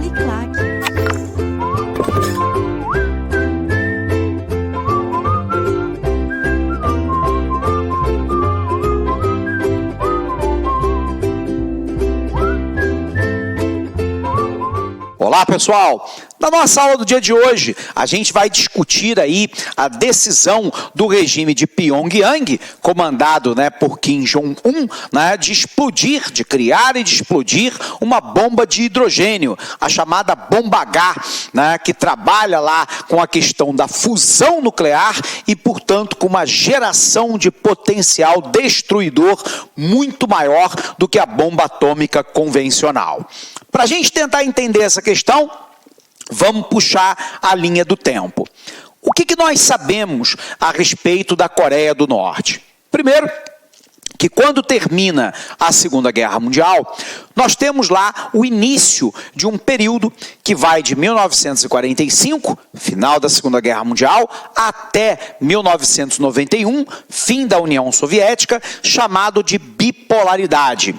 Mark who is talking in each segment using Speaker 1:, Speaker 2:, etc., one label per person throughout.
Speaker 1: Uniclac.
Speaker 2: Olá, pessoal! Na nossa aula do dia de hoje, a gente vai discutir aí a decisão do regime de Pyongyang, comandado por Kim Jong-un, de explodir, de criar e de explodir uma bomba de hidrogênio, a chamada bomba H, que trabalha lá com a questão da fusão nuclear e, portanto, com uma geração de potencial destruidor muito maior do que a bomba atômica convencional. Para a gente tentar entender essa questão, vamos puxar a linha do tempo. O que nós sabemos a respeito da Coreia do Norte? Primeiro, que quando termina a Segunda Guerra Mundial, nós temos lá o início de um período que vai de 1945, final da Segunda Guerra Mundial, até 1991, fim da União Soviética, chamado de bipolaridade.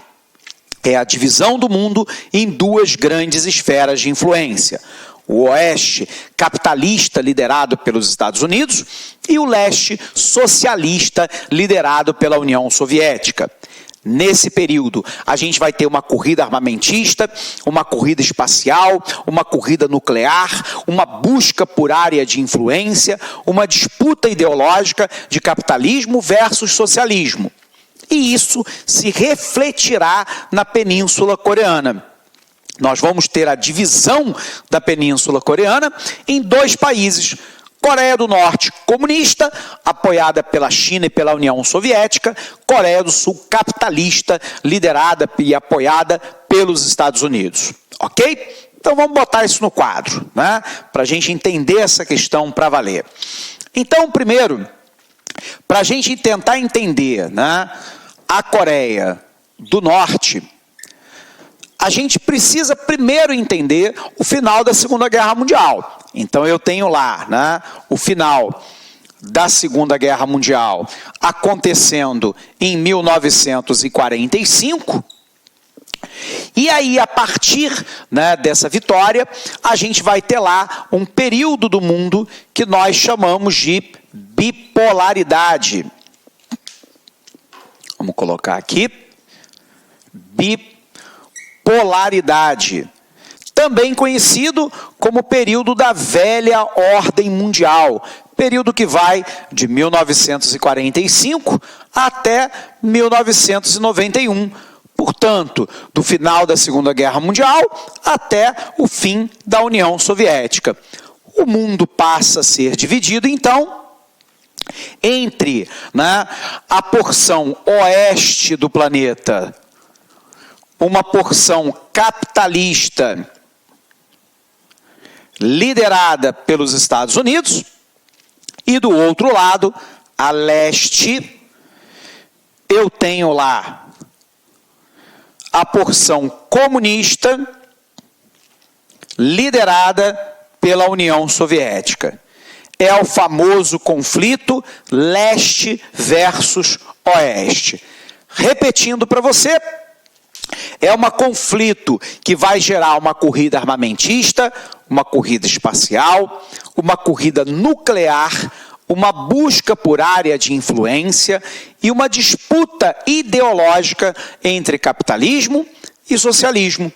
Speaker 2: É a divisão do mundo em duas grandes esferas de influência. O oeste capitalista, liderado pelos Estados Unidos, e o leste socialista, liderado pela União Soviética. Nesse período, a gente vai ter uma corrida armamentista, uma corrida espacial, uma corrida nuclear, uma busca por área de influência, uma disputa ideológica de capitalismo versus socialismo. E isso se refletirá na Península Coreana. Nós vamos ter a divisão da Península Coreana em dois países. Coreia do Norte comunista, apoiada pela China e pela União Soviética. Coreia do Sul capitalista, liderada e apoiada pelos Estados Unidos. Ok? Então vamos botar isso no quadro, para a gente entender essa questão para valer. Então, primeiro, para a gente tentar entender a Coreia do Norte, a gente precisa primeiro entender o final da Segunda Guerra Mundial. Então eu tenho lá o final da Segunda Guerra Mundial acontecendo em 1945. E aí, a partir dessa vitória, a gente vai ter lá um período do mundo que nós chamamos de bipolaridade. Vamos colocar aqui, bipolaridade, também conhecido como período da velha ordem mundial, período que vai de 1945 até 1991, portanto, do final da Segunda Guerra Mundial até o fim da União Soviética. O mundo passa a ser dividido, então, entre a porção oeste do planeta, uma porção capitalista liderada pelos Estados Unidos, e do outro lado, a leste, eu tenho lá a porção comunista liderada pela União Soviética. É o famoso conflito leste versus oeste. Repetindo para você, é um conflito que vai gerar uma corrida armamentista, uma corrida espacial, uma corrida nuclear, uma busca por área de influência e uma disputa ideológica entre capitalismo e socialismo.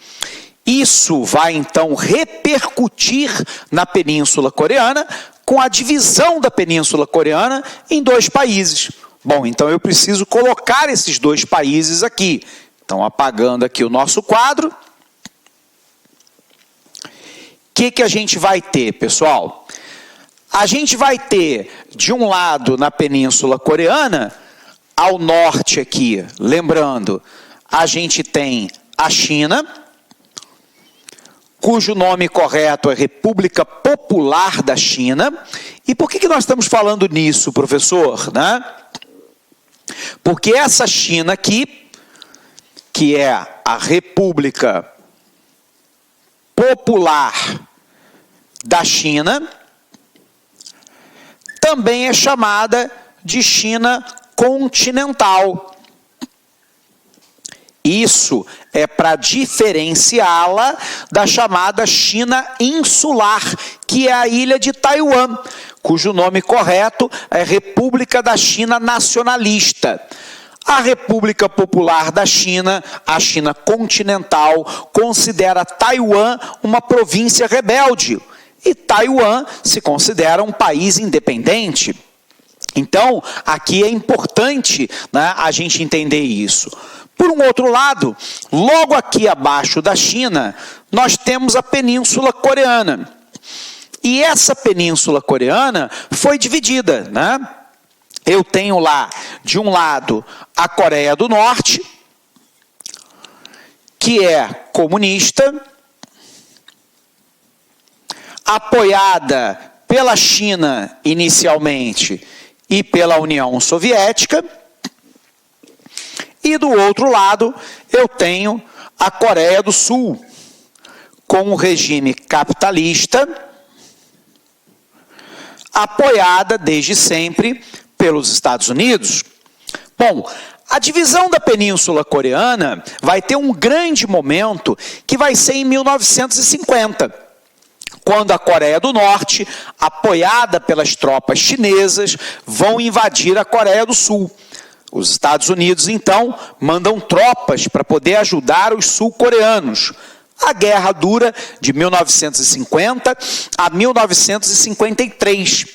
Speaker 2: Isso vai então repercutir na Península Coreana, com a divisão da Península Coreana em dois países. Bom, então eu preciso colocar esses dois países aqui. Então, apagando aqui o nosso quadro. O que a gente vai ter, pessoal? A gente vai ter, de um lado, na Península Coreana, ao norte aqui, lembrando, a gente tem a China, cujo nome correto é República Popular da China. E por que nós estamos falando nisso, professor? Porque essa China aqui, que é a República Popular da China, também é chamada de China continental. Isso é para diferenciá-la da chamada China insular, que é a ilha de Taiwan, cujo nome correto é República da China Nacionalista. A República Popular da China, a China continental, considera Taiwan uma província rebelde e Taiwan se considera um país independente. Então, aqui é importante, né, a gente entender isso. Por um outro lado, logo aqui abaixo da China, nós temos a Península Coreana. E essa Península Coreana foi dividida, né? Eu tenho lá, de um lado, a Coreia do Norte, que é comunista, apoiada pela China inicialmente e pela União Soviética. E do outro lado, eu tenho a Coreia do Sul, com o regime capitalista, apoiada desde sempre pelos Estados Unidos. Bom, a divisão da Península Coreana vai ter um grande momento que vai ser em 1950, quando a Coreia do Norte, apoiada pelas tropas chinesas, vão invadir a Coreia do Sul. Os Estados Unidos, então, mandam tropas para poder ajudar os sul-coreanos. A guerra dura de 1950 a 1953.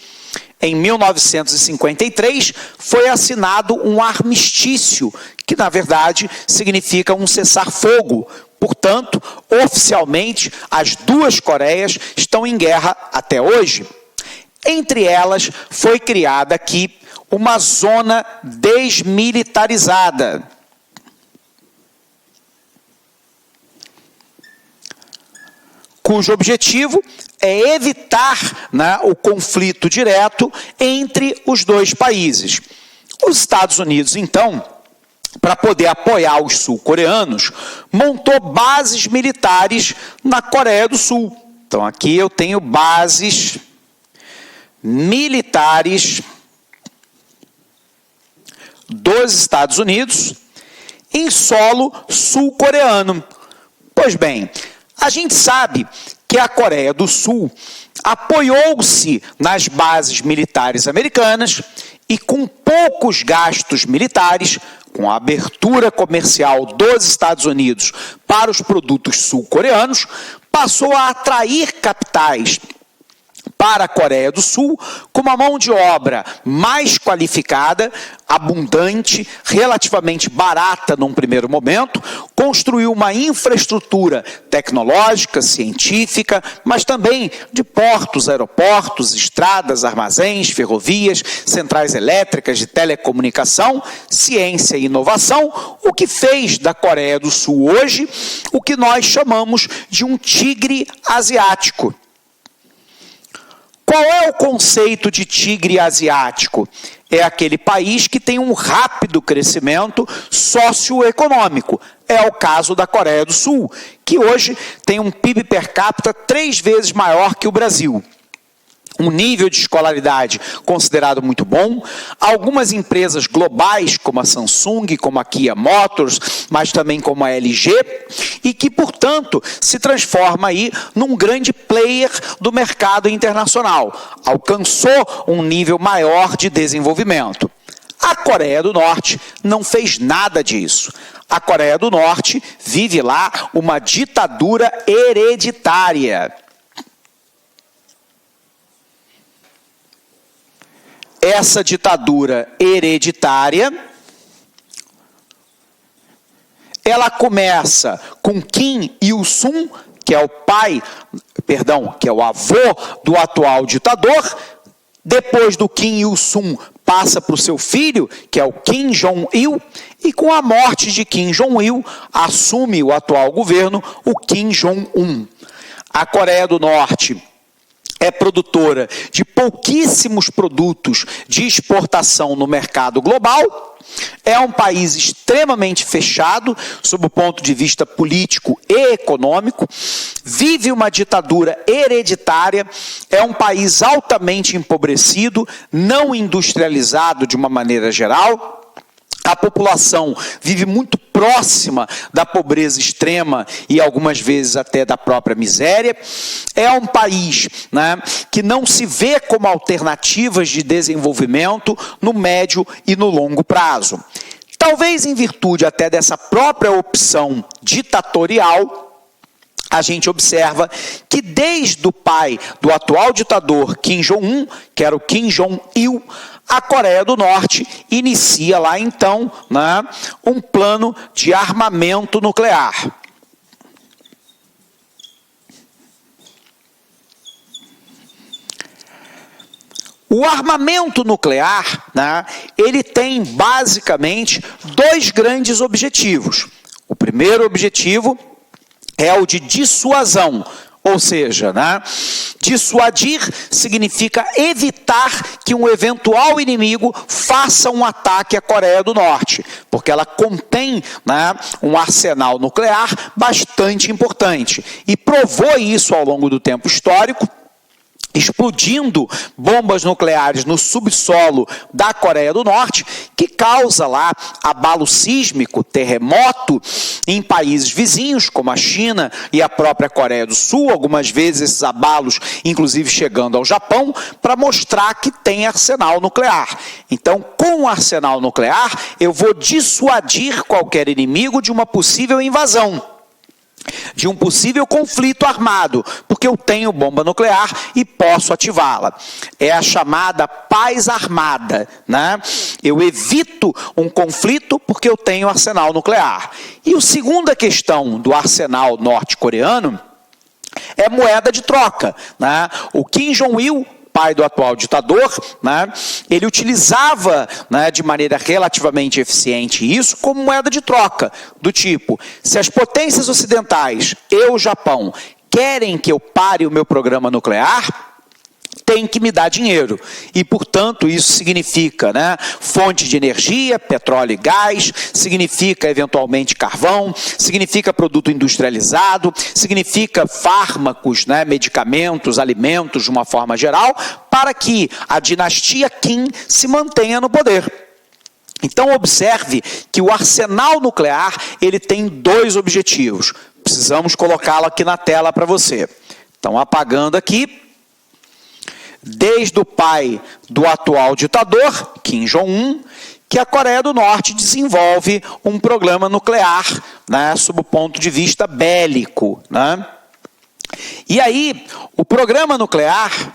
Speaker 2: Em 1953, foi assinado um armistício, que, na verdade, significa um cessar-fogo. Portanto, oficialmente, as duas Coreias estão em guerra até hoje. Entre elas, foi criada aqui uma zona desmilitarizada. Cujo objetivo é evitar, né, o conflito direto entre os dois países. Os Estados Unidos, então, para poder apoiar os sul-coreanos, montou bases militares na Coreia do Sul. Então, aqui eu tenho bases militares dos Estados Unidos em solo sul-coreano. Pois bem, a gente sabe que a Coreia do Sul apoiou-se nas bases militares americanas e, com poucos gastos militares, com a abertura comercial dos Estados Unidos para os produtos sul-coreanos, passou a atrair capitais para a Coreia do Sul com uma mão de obra mais qualificada, abundante, relativamente barata num primeiro momento, construiu uma infraestrutura tecnológica, científica, mas também de portos, aeroportos, estradas, armazéns, ferrovias, centrais elétricas de telecomunicação, ciência e inovação, o que fez da Coreia do Sul hoje o que nós chamamos de um tigre asiático. Qual é o conceito de tigre asiático? É aquele país que tem um rápido crescimento socioeconômico. É o caso da Coreia do Sul, que hoje tem um PIB per capita 3 vezes maior que o Brasil. Um nível de escolaridade considerado muito bom. Algumas empresas globais, como a Samsung, como a Kia Motors, mas também como a LG, e que, portanto, se transforma aí num grande player do mercado internacional. Alcançou um nível maior de desenvolvimento. A Coreia do Norte não fez nada disso. A Coreia do Norte vive lá uma ditadura hereditária. Essa ditadura hereditária, ela começa com Kim Il-sung, que é que é o avô do atual ditador. Depois do Kim Il-sung, passa para o seu filho, que é o Kim Jong-il, e com a morte de Kim Jong-il, assume o atual governo, o Kim Jong-un. A Coreia do Norte é produtora de pouquíssimos produtos de exportação no mercado global, é um país extremamente fechado, sob o ponto de vista político e econômico, vive uma ditadura hereditária, é um país altamente empobrecido, não industrializado de uma maneira geral. A população vive muito próxima da pobreza extrema e algumas vezes até da própria miséria. É um país, né, que não se vê como alternativas de desenvolvimento no médio e no longo prazo. Talvez em virtude até dessa própria opção ditatorial, a gente observa que desde o pai do atual ditador Kim Jong-un, que era o Kim Jong-il, a Coreia do Norte inicia lá então, né, um plano de armamento nuclear. O armamento nuclear, né, ele tem basicamente dois grandes objetivos. O primeiro objetivo é o de dissuasão, ou seja, né, dissuadir significa evitar que um eventual inimigo faça um ataque à Coreia do Norte, porque ela contém, né, um arsenal nuclear bastante importante e provou isso ao longo do tempo histórico, explodindo bombas nucleares no subsolo da Coreia do Norte, que causa lá abalo sísmico, terremoto em países vizinhos, como a China e a própria Coreia do Sul, algumas vezes esses abalos, inclusive chegando ao Japão, para mostrar que tem arsenal nuclear. Então, com o arsenal nuclear, eu vou dissuadir qualquer inimigo de uma possível invasão, de um possível conflito armado, porque eu tenho bomba nuclear e posso ativá-la. É a chamada paz armada, né? Eu evito um conflito porque eu tenho arsenal nuclear. E a segunda questão do arsenal norte-coreano é moeda de troca, né? O Kim Jong-il, pai do atual ditador, né, ele utilizava, né, de maneira relativamente eficiente isso como moeda de troca, do tipo, se as potências ocidentais e o Japão querem que eu pare o meu programa nuclear, tem que me dar dinheiro. E, portanto, isso significa, né, fonte de energia, petróleo e gás, significa, eventualmente, carvão, significa produto industrializado, significa fármacos, né, medicamentos, alimentos, de uma forma geral, para que a dinastia Kim se mantenha no poder. Então, observe que o arsenal nuclear, ele tem dois objetivos. Precisamos colocá-lo aqui na tela para você. Então, apagando aqui. Desde o pai do atual ditador, Kim Jong-un, que a Coreia do Norte desenvolve um programa nuclear, né, sob o ponto de vista bélico, né? E aí, o programa nuclear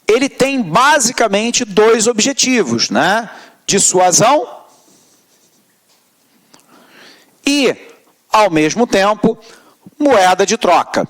Speaker 2: ele tem basicamente dois objetivos, né? Dissuasão e, ao mesmo tempo, moeda de troca.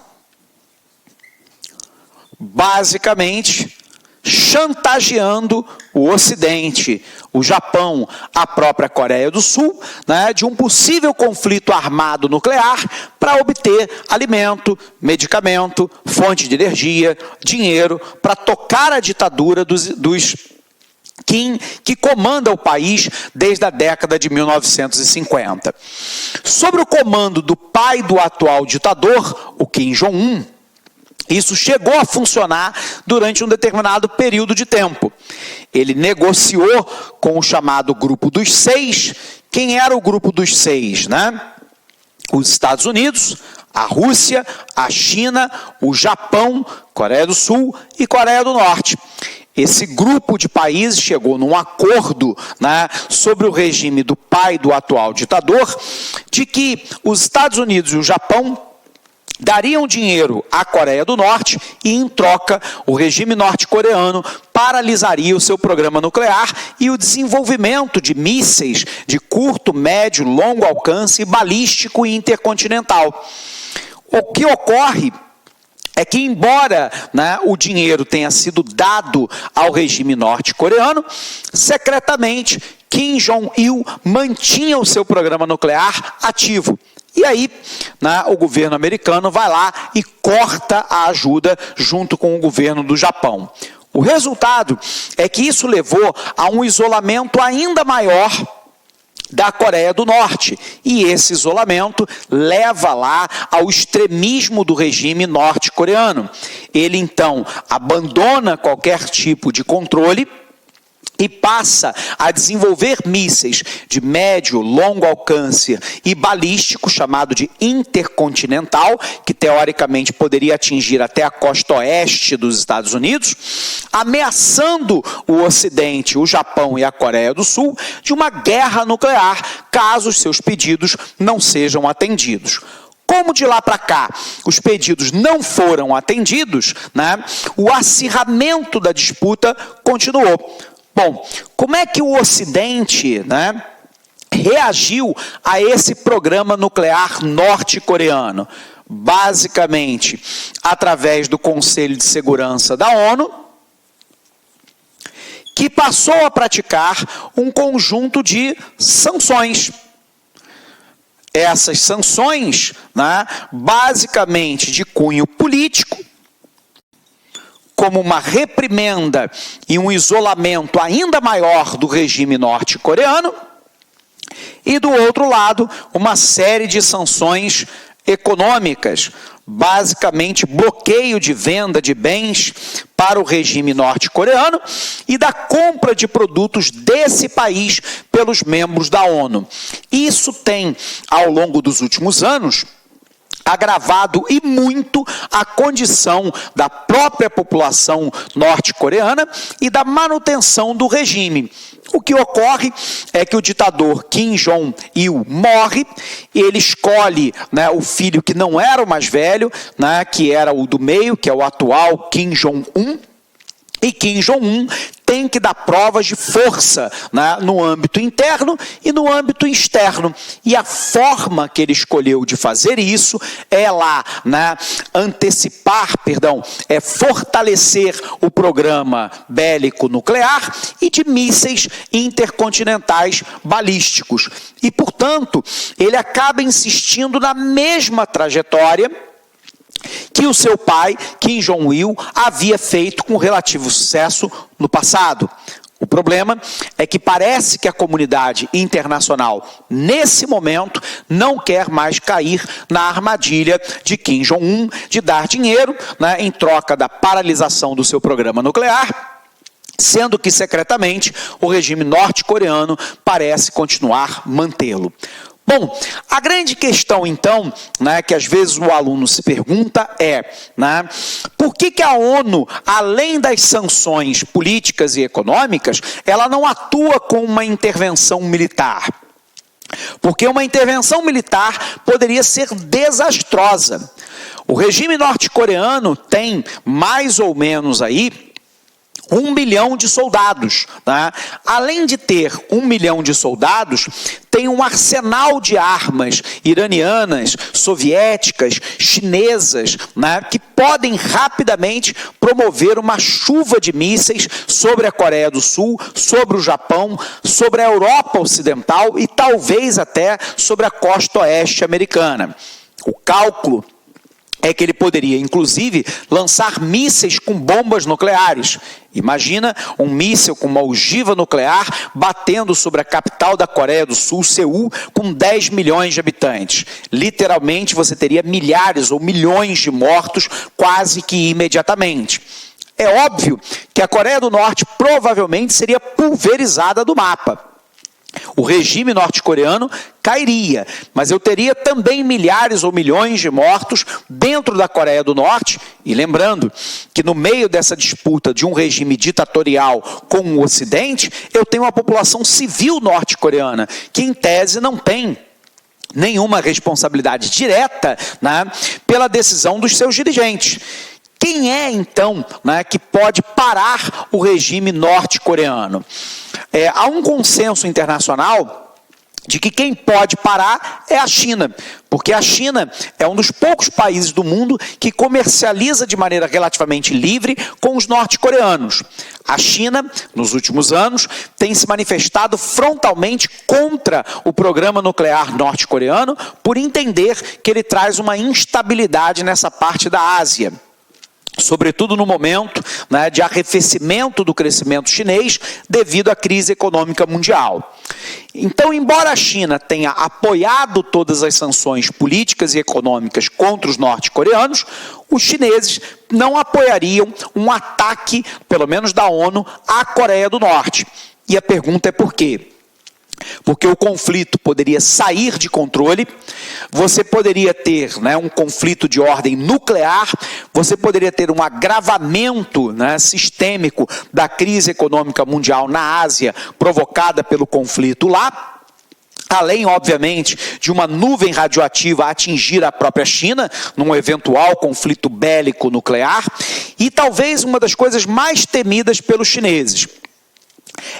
Speaker 2: Basicamente, chantageando o Ocidente, o Japão, a própria Coreia do Sul, né, de um possível conflito armado nuclear para obter alimento, medicamento, fonte de energia, dinheiro, para tocar a ditadura dos Kim, que comanda o país desde a década de 1950. Sobre o comando do pai do atual ditador, o Kim Jong-un, isso chegou a funcionar durante um determinado período de tempo. Ele negociou com o chamado Grupo dos Seis. Quem era o Grupo dos Seis, né? Os Estados Unidos, a Rússia, a China, o Japão, Coreia do Sul e Coreia do Norte. Esse grupo de países chegou num acordo, né, sobre o regime do pai do atual ditador, de que os Estados Unidos e o Japão dariam dinheiro à Coreia do Norte e, em troca, o regime norte-coreano paralisaria o seu programa nuclear e o desenvolvimento de mísseis de curto, médio, longo alcance, balístico e intercontinental. O que ocorre é que, embora, né, o dinheiro tenha sido dado ao regime norte-coreano, secretamente, Kim Jong-il mantinha o seu programa nuclear ativo. E aí, né, o governo americano vai lá e corta a ajuda junto com o governo do Japão. O resultado é que isso levou a um isolamento ainda maior da Coreia do Norte. E esse isolamento leva lá ao extremismo do regime norte-coreano. Ele, então, abandona qualquer tipo de controle e passa a desenvolver mísseis de médio, longo alcance e balístico, chamado de intercontinental, que teoricamente poderia atingir até a costa oeste dos Estados Unidos, ameaçando o Ocidente, o Japão e a Coreia do Sul de uma guerra nuclear, caso os seus pedidos não sejam atendidos. Como de lá para cá os pedidos não foram atendidos, o acirramento da disputa continuou. Bom, como é que o Ocidente reagiu a esse programa nuclear norte-coreano? Basicamente, através do Conselho de Segurança da ONU, que passou a praticar um conjunto de sanções. Essas sanções, basicamente de cunho político, como uma reprimenda e um isolamento ainda maior do regime norte-coreano, e do outro lado, uma série de sanções econômicas, basicamente bloqueio de venda de bens para o regime norte-coreano e da compra de produtos desse país pelos membros da ONU. Isso tem, ao longo dos últimos anos, agravado e muito a condição da própria população norte-coreana e da manutenção do regime. O que ocorre é que o ditador Kim Jong-il morre, ele escolhe o filho que não era o mais velho, que era o do meio, que é o atual Kim Jong-un, e Kim Jong-un tem que dar provas de força no âmbito interno e no âmbito externo. E a forma que ele escolheu de fazer isso é fortalecer o programa bélico nuclear e de mísseis intercontinentais balísticos. E, portanto, ele acaba insistindo na mesma trajetória que o seu pai, Kim Jong-il, havia feito com relativo sucesso no passado. O problema é que parece que a comunidade internacional, nesse momento, não quer mais cair na armadilha de Kim Jong-un de dar dinheiro em troca da paralisação do seu programa nuclear, sendo que, secretamente, o regime norte-coreano parece continuar mantê-lo. Bom, a grande questão, então, que às vezes o aluno se pergunta é, por que a ONU, além das sanções políticas e econômicas, ela não atua com uma intervenção militar? Porque uma intervenção militar poderia ser desastrosa. O regime norte-coreano tem mais ou menos aí 1 milhão de soldados. Além de ter 1 milhão de soldados, tem um arsenal de armas iranianas, soviéticas, chinesas, que podem rapidamente promover uma chuva de mísseis sobre a Coreia do Sul, sobre o Japão, sobre a Europa Ocidental e talvez até sobre a costa oeste americana. O cálculo é que ele poderia, inclusive, lançar mísseis com bombas nucleares. Imagina um míssil com uma ogiva nuclear batendo sobre a capital da Coreia do Sul, Seul, com 10 milhões de habitantes. Literalmente, você teria milhares ou milhões de mortos quase que imediatamente. É óbvio que a Coreia do Norte provavelmente seria pulverizada do mapa. O regime norte-coreano cairia, mas eu teria também milhares ou milhões de mortos dentro da Coreia do Norte. E lembrando que no meio dessa disputa de um regime ditatorial com o Ocidente, eu tenho uma população civil norte-coreana, que em tese não tem nenhuma responsabilidade direta pela decisão dos seus dirigentes. Quem é, então, que pode parar o regime norte-coreano? Há um consenso internacional de que quem pode parar é a China, porque a China é um dos poucos países do mundo que comercializa de maneira relativamente livre com os norte-coreanos. A China, nos últimos anos, tem se manifestado frontalmente contra o programa nuclear norte-coreano por entender que ele traz uma instabilidade nessa parte da Ásia, sobretudo no momento de arrefecimento do crescimento chinês devido à crise econômica mundial. Então, embora a China tenha apoiado todas as sanções políticas e econômicas contra os norte-coreanos, os chineses não apoiariam um ataque, pelo menos da ONU, à Coreia do Norte. E a pergunta é por quê? Porque o conflito poderia sair de controle, você poderia ter um conflito de ordem nuclear, você poderia ter um agravamento sistêmico da crise econômica mundial na Ásia, provocada pelo conflito lá, além, obviamente, de uma nuvem radioativa atingir a própria China, num eventual conflito bélico nuclear, e talvez uma das coisas mais temidas pelos chineses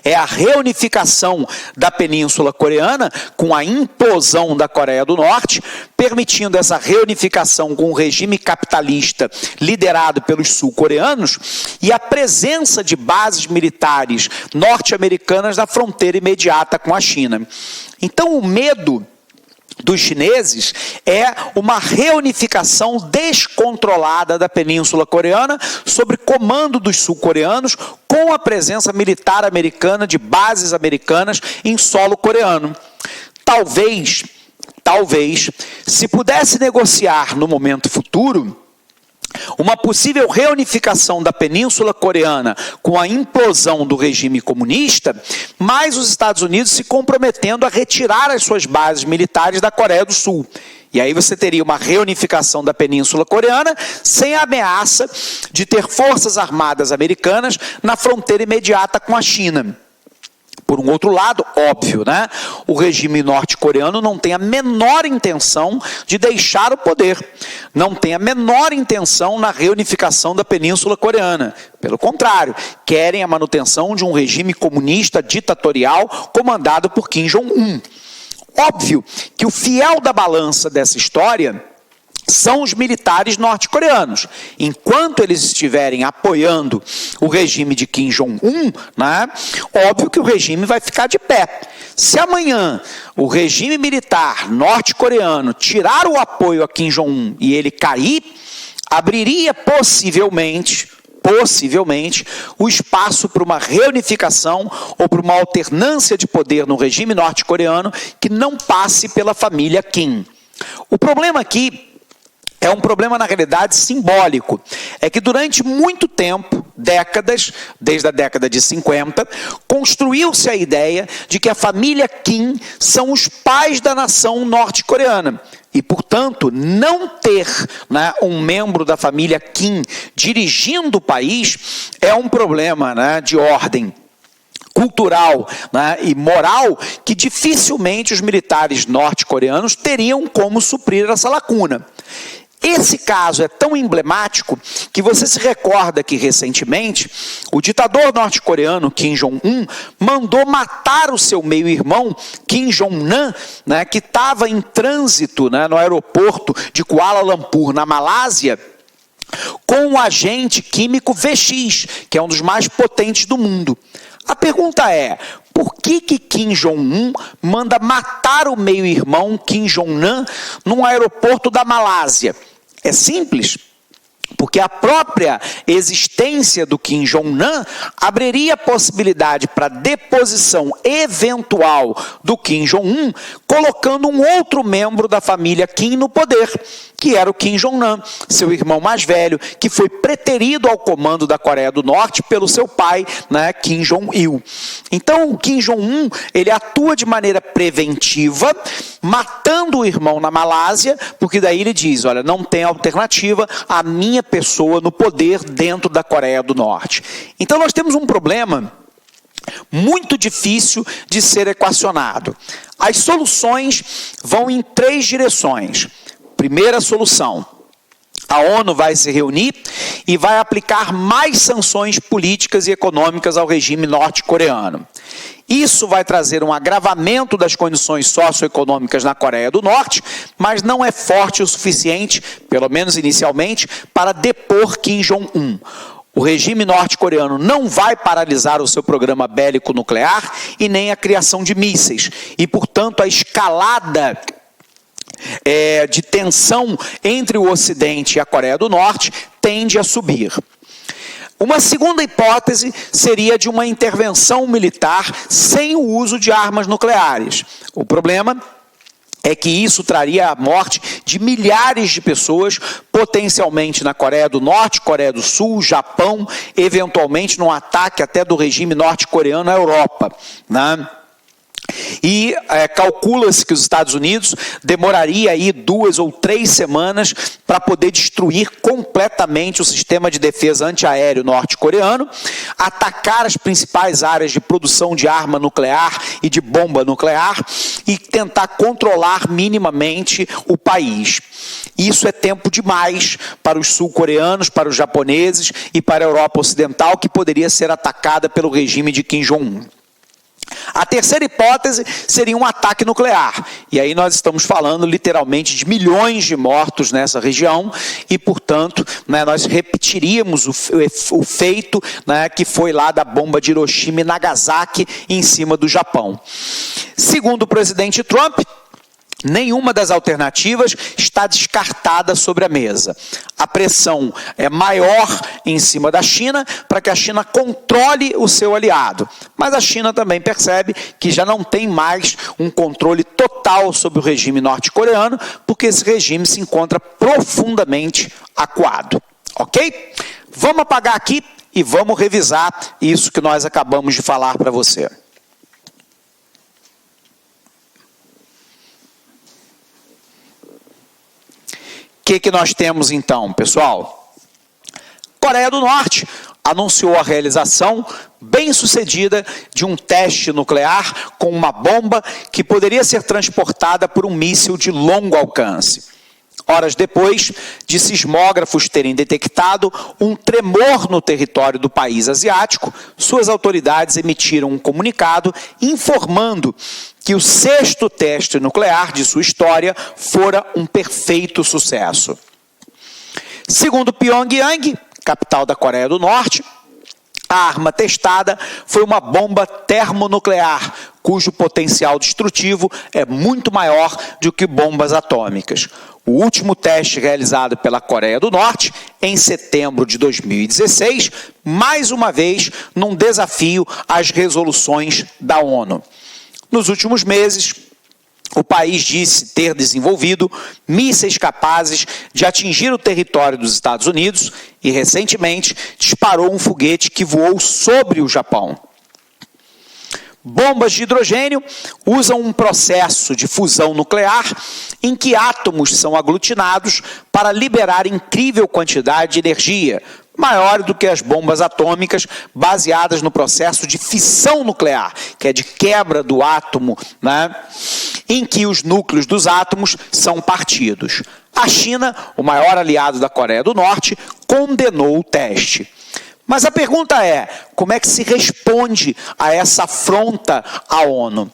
Speaker 2: é a reunificação da Península Coreana com a implosão da Coreia do Norte, permitindo essa reunificação com o regime capitalista liderado pelos sul-coreanos e a presença de bases militares norte-americanas na fronteira imediata com a China. Então, o medo dos chineses é uma reunificação descontrolada da Península Coreana sob comando dos sul-coreanos, com a presença militar americana de bases americanas em solo coreano. Talvez, se pudesse negociar no momento futuro, uma possível reunificação da Península Coreana com a implosão do regime comunista, mas os Estados Unidos se comprometendo a retirar as suas bases militares da Coreia do Sul. E aí você teria uma reunificação da Península Coreana sem a ameaça de ter forças armadas americanas na fronteira imediata com a China. Por um outro lado, óbvio, o regime norte-coreano não tem a menor intenção de deixar o poder, não tem a menor intenção na reunificação da Península Coreana. Pelo contrário, querem a manutenção de um regime comunista ditatorial comandado por Kim Jong-un. Óbvio que o fiel da balança dessa história são os militares norte-coreanos. Enquanto eles estiverem apoiando o regime de Kim Jong-un, óbvio que o regime vai ficar de pé. Se amanhã o regime militar norte-coreano tirar o apoio a Kim Jong-un e ele cair, abriria possivelmente o espaço para uma reunificação ou para uma alternância de poder no regime norte-coreano que não passe pela família Kim. O problema aqui é um problema, na realidade, simbólico. É que durante muito tempo, décadas, desde a década de 50, construiu-se a ideia de que a família Kim são os pais da nação norte-coreana. E, portanto, não ter um membro da família Kim dirigindo o país é um problema de ordem cultural e moral que dificilmente os militares norte-coreanos teriam como suprir essa lacuna. Esse caso é tão emblemático que você se recorda que, recentemente, o ditador norte-coreano Kim Jong-un mandou matar o seu meio-irmão, Kim Jong-nam, que estava em trânsito no aeroporto de Kuala Lumpur, na Malásia, com um agente químico VX, que é um dos mais potentes do mundo. A pergunta é, por que Kim Jong-un manda matar o meio-irmão Kim Jong-nam num aeroporto da Malásia? É simples, porque a própria existência do Kim Jong-nam abriria possibilidade para deposição eventual do Kim Jong-un, colocando um outro membro da família Kim no poder, que era o Kim Jong-nam, seu irmão mais velho, que foi preterido ao comando da Coreia do Norte pelo seu pai, Kim Jong-il. Então, o Kim Jong-un, ele atua de maneira preventiva, matando o irmão na Malásia, porque daí ele diz, olha, não tem alternativa, a minha pessoa no poder dentro da Coreia do Norte. Então, nós temos um problema muito difícil de ser equacionado. As soluções vão em 3 direções. Primeira solução, a ONU vai se reunir e vai aplicar mais sanções políticas e econômicas ao regime norte-coreano. Isso vai trazer um agravamento das condições socioeconômicas na Coreia do Norte, mas não é forte o suficiente, pelo menos inicialmente, para depor Kim Jong-un. O regime norte-coreano não vai paralisar o seu programa bélico nuclear e nem a criação de mísseis. E, portanto, a escalada de tensão entre o Ocidente e a Coreia do Norte tende a subir. Uma segunda hipótese seria de uma intervenção militar sem o uso de armas nucleares. O problema é que isso traria a morte de milhares de pessoas, potencialmente na Coreia do Norte, Coreia do Sul, Japão, eventualmente num ataque até do regime norte-coreano à Europa, né? E calcula-se que os Estados Unidos demoraria aí 2 ou 3 semanas para poder destruir completamente o sistema de defesa antiaéreo norte-coreano, atacar as principais áreas de produção de arma nuclear e de bomba nuclear e tentar controlar minimamente o país. Isso é tempo demais para os sul-coreanos, para os japoneses e para a Europa Ocidental, que poderia ser atacada pelo regime de Kim Jong-un. A terceira hipótese seria um ataque nuclear, e aí nós estamos falando literalmente de milhões de mortos nessa região e, portanto, nós repetiríamos o feito, que foi lá da bomba de Hiroshima e Nagasaki em cima do Japão. Segundo o presidente Trump, nenhuma das alternativas está descartada sobre a mesa. A pressão é maior em cima da China para que a China controle o seu aliado. Mas a China também percebe que já não tem mais um controle total sobre o regime norte-coreano, porque esse regime se encontra profundamente acuado. Ok? Vamos apagar aqui e vamos revisar isso que nós acabamos de falar para você. O que nós temos então, pessoal? Coreia do Norte anunciou a realização bem-sucedida de um teste nuclear com uma bomba que poderia ser transportada por um míssil de longo alcance. Horas depois de sismógrafos terem detectado um tremor no território do país asiático, suas autoridades emitiram um comunicado informando que o 6º teste nuclear de sua história fora um perfeito sucesso. Segundo Pyongyang, capital da Coreia do Norte, a arma testada foi uma bomba termonuclear, cujo potencial destrutivo é muito maior do que bombas atômicas. O último teste realizado pela Coreia do Norte, em setembro de 2016, mais uma vez num desafio às resoluções da ONU. Nos últimos meses, o país disse ter desenvolvido mísseis capazes de atingir o território dos Estados Unidos e, recentemente, disparou um foguete que voou sobre o Japão. Bombas de hidrogênio usam um processo de fusão nuclear em que átomos são aglutinados para liberar incrível quantidade de energia, maior do que as bombas atômicas baseadas no processo de fissão nuclear, que é de quebra do átomo, em que os núcleos dos átomos são partidos. A China, o maior aliado da Coreia do Norte, condenou o teste. Mas a pergunta é, como é que se responde a essa afronta à ONU?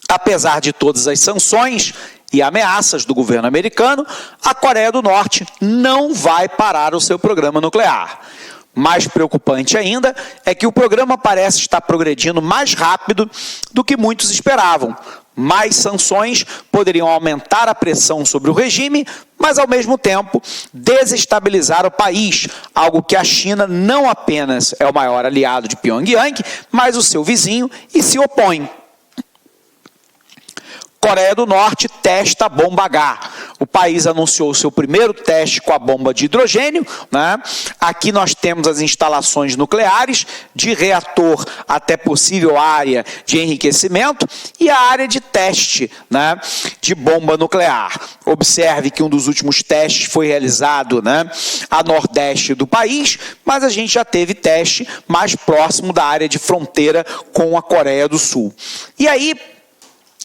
Speaker 2: Apesar de todas as sanções e ameaças do governo americano, a Coreia do Norte não vai parar o seu programa nuclear. Mais preocupante ainda é que o programa parece estar progredindo mais rápido do que muitos esperavam. Mais sanções poderiam aumentar a pressão sobre o regime, mas ao mesmo tempo desestabilizar o país, algo que a China não apenas é o maior aliado de Pyongyang, mas o seu vizinho e se opõe. Coreia do Norte testa a bomba H. O país anunciou seu primeiro teste com a bomba de hidrogênio. Aqui nós temos as instalações nucleares, de reator até possível área de enriquecimento e a área de teste de bomba nuclear. Observe que um dos últimos testes foi realizado a nordeste do país, mas a gente já teve teste mais próximo da área de fronteira com a Coreia do Sul. E aí,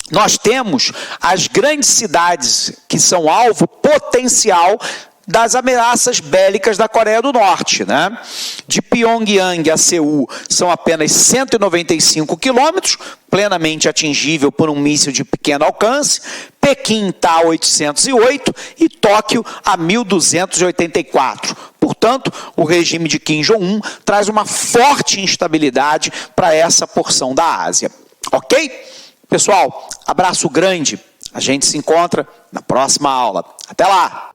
Speaker 2: nós temos as grandes cidades que são alvo potencial das ameaças bélicas da Coreia do Norte. De Pyongyang a Seul são apenas 195 quilômetros, plenamente atingível por um míssil de pequeno alcance. Pequim está a 808 e Tóquio a 1284. Portanto, o regime de Kim Jong-un traz uma forte instabilidade para essa porção da Ásia. Ok? Pessoal, abraço grande. A gente se encontra na próxima aula. Até lá!